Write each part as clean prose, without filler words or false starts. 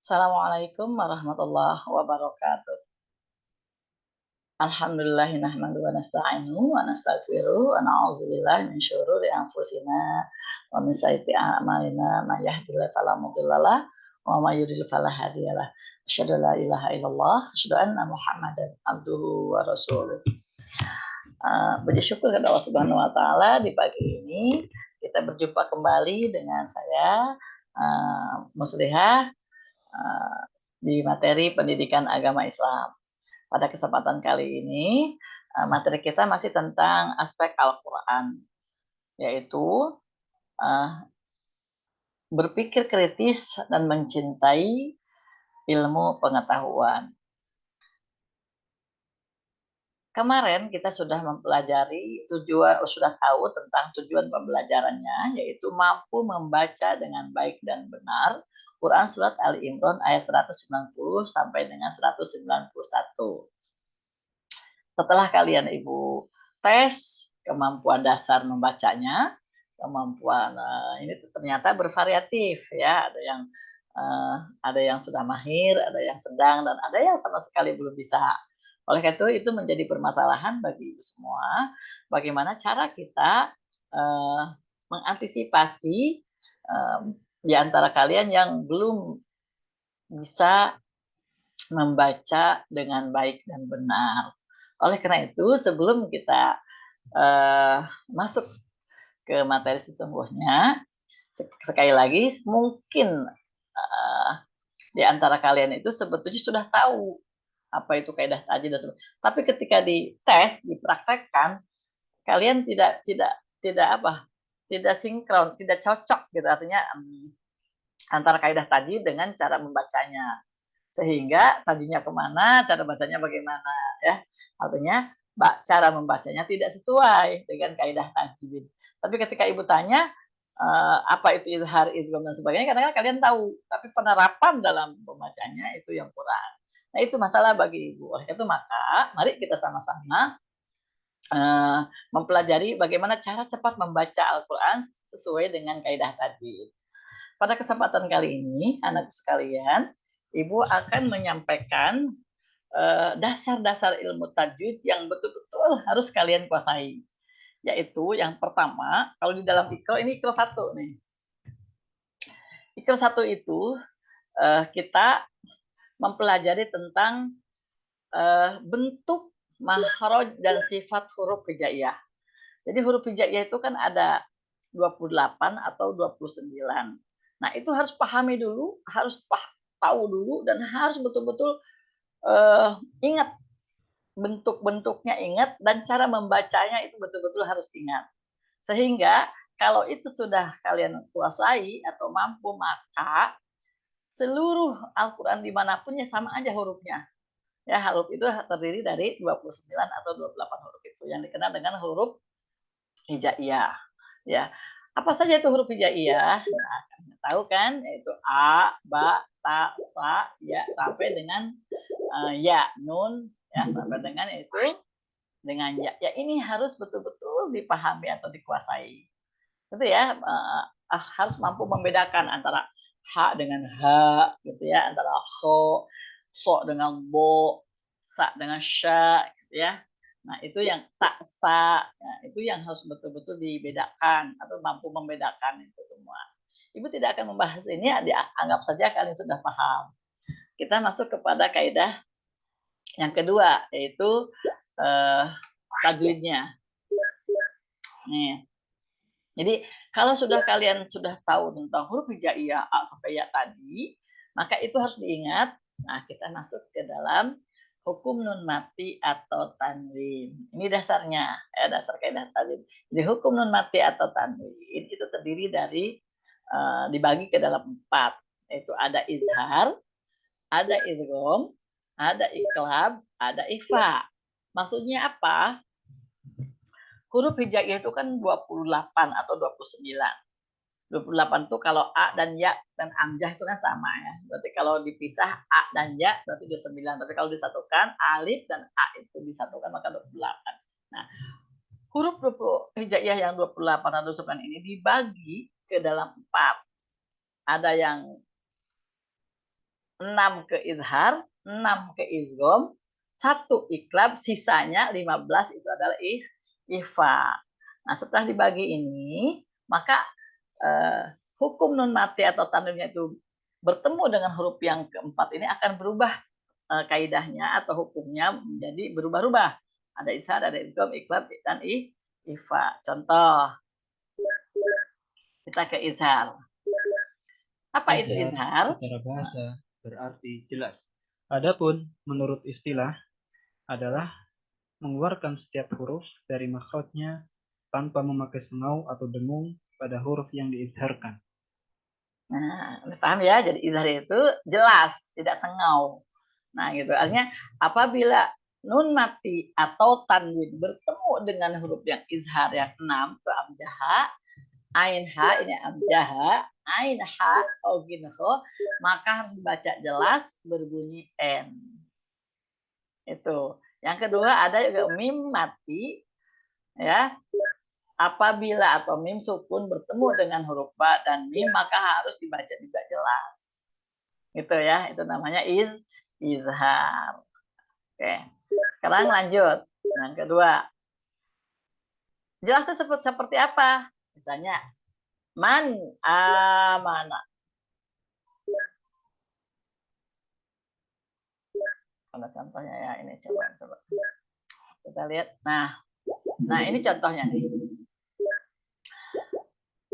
Assalamualaikum warahmatullahi wabarakatuh. Alhamdulillahi nahmadu wa nasta'inu wa nastaghfiruh wa na'udzubillahi min syururi anfusina wa min sayyiati a'malina may yahdihillahu fala mudhillalah wa may yudhlil fala hadiyalah. Asyhadu an la ilaha illallah, asyhadu anna Muhammadan abduhu wa rasuluh. Puji syukur kepada Allah Subhanahu wa taala di pagi ini kita berjumpa kembali dengan saya Muslihah di materi pendidikan agama Islam. Pada kesempatan kali ini, materi kita masih tentang aspek Al-Quran, yaitu berpikir kritis dan mencintai ilmu pengetahuan. Kemarin kita sudah mempelajari sudah tahu tentang tujuan pembelajarannya, yaitu mampu membaca dengan baik dan benar Quran Surat Ali Imran ayat 190 sampai dengan 191. Setelah kalian Ibu tes kemampuan dasar membacanya, kemampuan ini ternyata bervariatif ya, ada yang sudah mahir, ada yang sedang, dan ada yang sama sekali belum bisa. Oleh karena itu menjadi permasalahan bagi Ibu semua, bagaimana cara kita mengantisipasi di antara kalian yang belum bisa membaca dengan baik dan benar. Oleh karena itu, sebelum kita masuk ke materi sesungguhnya, sekali lagi mungkin di antara kalian itu sebetulnya sudah tahu apa itu kaidah tajwid dan sebagainya. Tapi ketika dites, dipraktekkan, kalian tidak sinkron, tidak cocok gitu, artinya antara kaidah tajwid dengan cara membacanya. Sehingga tajwidnya kemana, cara bacanya bagaimana ya. Artinya cara membacanya tidak sesuai dengan kaidah tajwid. Tapi ketika Ibu tanya apa itu izhar, idgham dan sebagainya, kadang-kadang kalian tahu, tapi penerapan dalam pembacanya itu yang kurang. Nah, itu masalah bagi Ibu. Oleh itu maka mari kita sama-sama mempelajari bagaimana cara cepat membaca Al-Qur'an sesuai dengan kaidah tajwid. Pada kesempatan kali ini, anak sekalian, Ibu akan menyampaikan dasar-dasar ilmu tajwid yang betul-betul harus kalian kuasai. Yaitu yang pertama, kalau di dalam Iqra, ini Iqra 1 nih. Iqra 1 itu kita mempelajari tentang bentuk, makhraj dan sifat huruf hijaiyah. Jadi huruf hijaiyah itu kan ada 28 atau 29. Nah, itu harus pahami dulu, harus tahu dulu, dan harus betul-betul ingat bentuk-bentuknya, ingat, dan cara membacanya itu betul-betul harus ingat. Sehingga kalau itu sudah kalian kuasai atau mampu, maka seluruh Al-Quran dimanapun ya sama aja hurufnya. Ya, huruf itu terdiri dari 29 atau 28 huruf itu yang dikenal dengan huruf hijaiyah. Ya. Apa saja itu huruf hijaiyah? Nah, tahu kan? Yaitu a, ba, ta, sa, ya sampai dengan ya, nun, ya sampai dengan itu dengan ya. Ya, ini harus betul-betul dipahami atau dikuasai. Gitu ya, harus mampu membedakan antara ha dengan ha gitu ya, antara so dengan bo, sa dengan sya gitu ya. Nah, itu yang tak sa, ya, itu yang harus betul-betul dibedakan atau mampu membedakan itu semua. Ibu tidak akan membahas ini, anggap saja kalian sudah paham. Kita masuk kepada kaidah yang kedua, yaitu tajwidnya. Nih. Jadi kalau kalian sudah tahu tentang huruf hijaiyah A sampai Ya tadi, maka itu harus diingat. Nah, kita masuk ke dalam hukum nun mati atau tanwin. Ini dasarnya, ya, dasar kaidah tajwid. Jadi hukum nun mati atau tanwin itu terdiri dari dibagi ke dalam 4, yaitu ada izhar, ada idgham, ada iqlab, ada ikhfa. Maksudnya apa? Huruf hijaiyah itu kan 28 atau 29. 28 itu kalau A dan Ya dan Hamzah itu kan sama ya. Berarti kalau dipisah A dan Ya berarti 29. Tapi kalau disatukan alif dan A itu disatukan maka 28. Nah, huruf hijaiyah yang 28 atau 29 ini dibagi ke dalam 4. Ada yang 6 ke izhar, 6 ke izgom, 1 iklab, sisanya 15 itu adalah ikhfa. Nah, setelah dibagi ini, maka hukum nun mati atau tanwinnya itu bertemu dengan huruf yang keempat ini akan berubah kaidahnya atau hukumnya menjadi berubah-ubah. Ada izhar, ada idgham, iklab, dan ikhfa. Contoh, kita ke izhar. Apa itu izhar? Secara bahasa berarti jelas. Adapun menurut istilah adalah mengeluarkan setiap huruf dari makhrajnya tanpa memakai sengau atau dengung pada huruf yang diizharkan. Nah, paham ya? Jadi izhar itu jelas, tidak sengau. Nah, gitu. Artinya apabila nun mati atau tanwin bertemu dengan huruf yang izhar yang 6 itu amjaha, ain ha ini amjaha, ain ha oginho, maka harus dibaca jelas berbunyi n. Itu. Yang kedua ada juga mim mati ya. Apabila atau mim sukun bertemu dengan huruf ba dan mim maka harus dibaca juga jelas. Gitu ya, itu namanya izhar. Oke. Sekarang lanjut. Yang kedua. Jelasnya seperti apa? Misalnya man amana. Kalau contohnya ya ini coba. Kita lihat. Nah ini contohnya nih.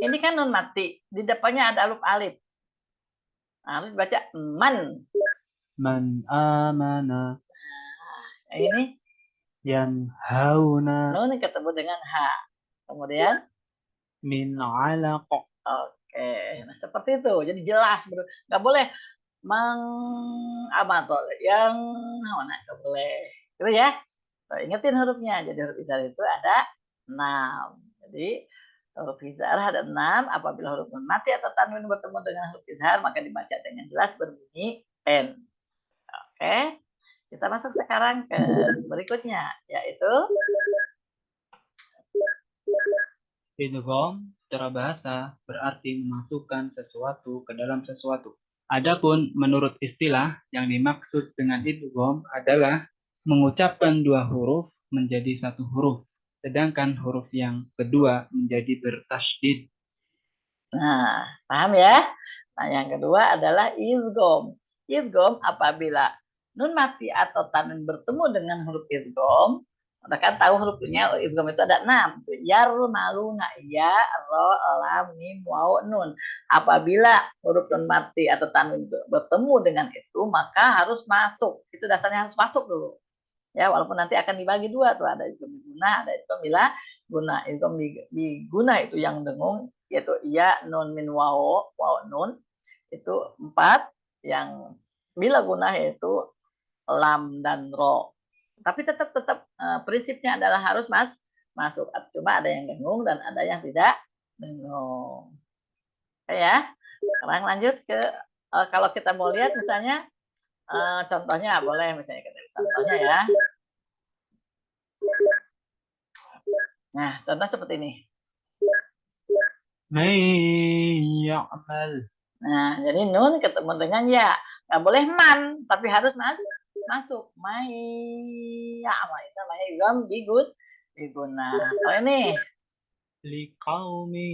Ini kan nun mati, di depannya ada alif. Nah, harus baca man. Man amana. Nah, ini yanhauna nun ketemu dengan ha. Kemudian min alaq. Oke, nah seperti itu. Jadi jelas, nggak boleh mengamatol yang mana nggak boleh. Gitu ya. Ingetin hurufnya. Jadi huruf izhar itu ada 6. Jadi huruf izhar ada 6. Apabila huruf nun mati atau tanwin bertemu dengan huruf izhar, maka dibaca dengan jelas berbunyi n. Oke, kita masuk sekarang ke berikutnya, yaitu Idgham secara bahasa berarti memasukkan sesuatu ke dalam sesuatu. Adapun menurut istilah yang dimaksud dengan idgham adalah mengucapkan dua huruf menjadi satu huruf, sedangkan huruf yang kedua menjadi bertasydid. Nah, paham ya? Nah, yang kedua adalah idgham. Idgham apabila nun mati atau tanwin bertemu dengan huruf idgham, kita kan tahu hurufnya idgham itu ada 6. Yarmaluna, ya, ro, lam, mim, waw, nun. Apabila huruf nun mati atau tanwin itu bertemu dengan itu, maka harus masuk. Itu dasarnya harus masuk dulu. Ya, walaupun nanti akan dibagi dua tuh, ada idgham biguna, ada idgham bila guna. Idgham biguna itu yang dengung, yaitu iya, nun, min, waw, nun, itu 4. Yang bila guna yaitu lam dan ro. Tapi tetap prinsipnya adalah harus masuk. Cuma ada yang dengung dan ada yang tidak dengung. Oke ya. Sekarang lanjut ke kalau kita mau lihat misalnya contohnya boleh misalnya kita contohnya ya. Nah, contoh seperti ini. Ya'mal. Nah, jadi nun ketemu dengan ya. Nggak boleh man, tapi harus masuk. Ya'mal itu namanya idgham biguna. Kalau ini Liqaumi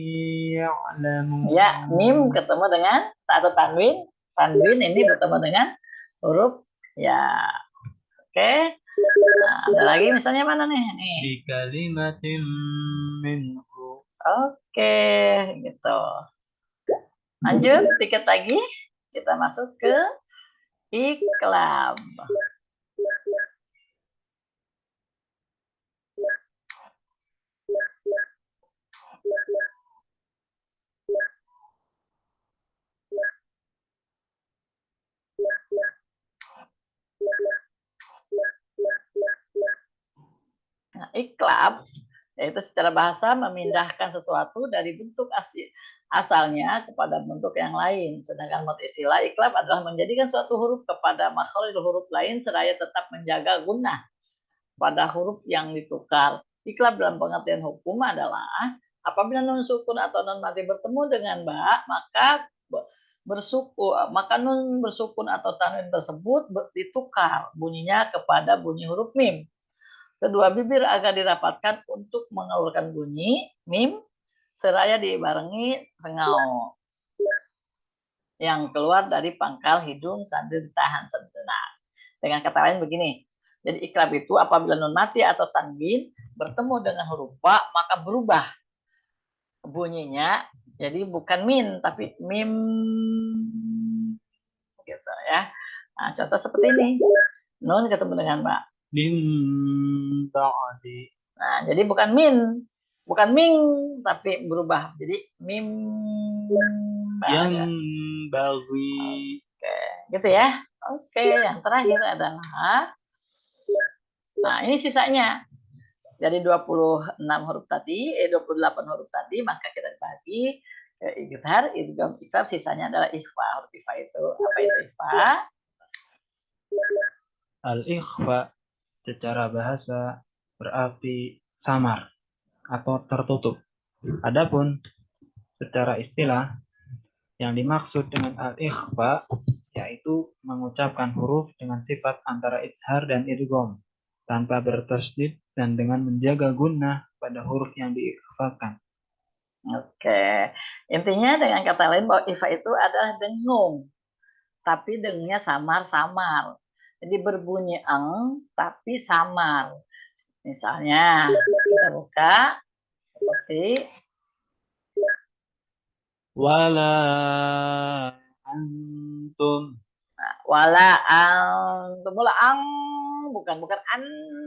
ya'lamun. ya, mim ketemu dengan atau tanwin. Tanwin ini bertemu dengan huruf ya. Oke. Nah, ada lagi misalnya mana nih? Nih. Di kalimatin minhu. Oke, gitu. Lanjut, dikit lagi. Kita masuk ke iklab. Nah, iklab yaitu secara bahasa memindahkan sesuatu dari bentuk asalnya kepada bentuk yang lain. Sedangkan menurut istilah iklab adalah menjadikan suatu huruf kepada makhraj huruf lain seraya tetap menjaga gunnah pada huruf yang ditukar. Iklab dalam pengertian hukum adalah apabila nun sukun atau nun mati bertemu dengan ba, maka maka nun bersukun atau tanwin tersebut ditukar bunyinya kepada bunyi huruf mim. Kedua bibir agar dirapatkan untuk mengeluarkan bunyi mim seraya dibarengi sengau yang keluar dari pangkal hidung sambil ditahan sejenak. Dengan kata lain begini, jadi ikrab itu apabila nun mati atau tanwin bertemu dengan huruf ba maka berubah bunyinya, jadi bukan min tapi mim gitu ya. Nah, contoh seperti ini. Nun ketemu dengan ba. Min ba'di. Nah, jadi bukan min, bukan ming tapi berubah. Jadi mim Yang ba'da. bagi. Oke, gitu ya. Oke, yang terakhir adalah nah, ini sisanya. Jadi 26 huruf tadi, 28 huruf tadi, maka kita bagi idgham, idgham, ikrab, sisanya adalah ikhfa. Huruf ikhfa itu apa itu ikhfa? Al-ikhfa secara bahasa berarti samar atau tertutup. Adapun secara istilah yang dimaksud dengan al-ikhfa yaitu mengucapkan huruf dengan sifat antara izhar dan idgham tanpa bertasydid dan dengan menjaga gunnah pada huruf yang diikhfakan. Oke, intinya dengan kata lain bahwa ikhfa itu adalah dengung, tapi dengungnya samar-samar. Jadi berbunyi eng tapi samar. Misalnya kita buka seperti Wala antum. nah, wala ang, mula ang bukan an,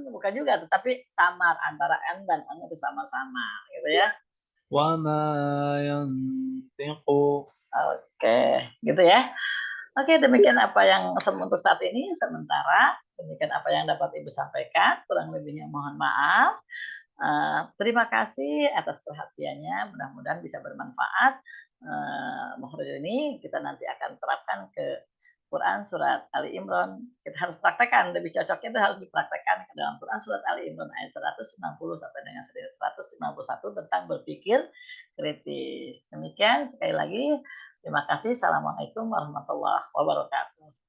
bukan juga, tetapi samar antara an dan ang itu sama-sama, gitu ya. Wa ma yantiqu. Oke, gitu ya. Oke, demikian apa yang untuk saat ini sementara. Demikian apa yang dapat Ibu sampaikan. Kurang lebihnya mohon maaf. Terima kasih atas perhatiannya. Mudah-mudahan bisa bermanfaat. Mahfudz ini kita nanti akan terapkan ke Quran surat Ali Imran. Kita harus praktekkan, lebih cocoknya itu harus dipraktekkan ke dalam Quran surat Ali Imran ayat 190 sampai dengan 191 tentang berpikir kritis. Demikian sekali lagi. Terima kasih. Assalamualaikum warahmatullahi wabarakatuh.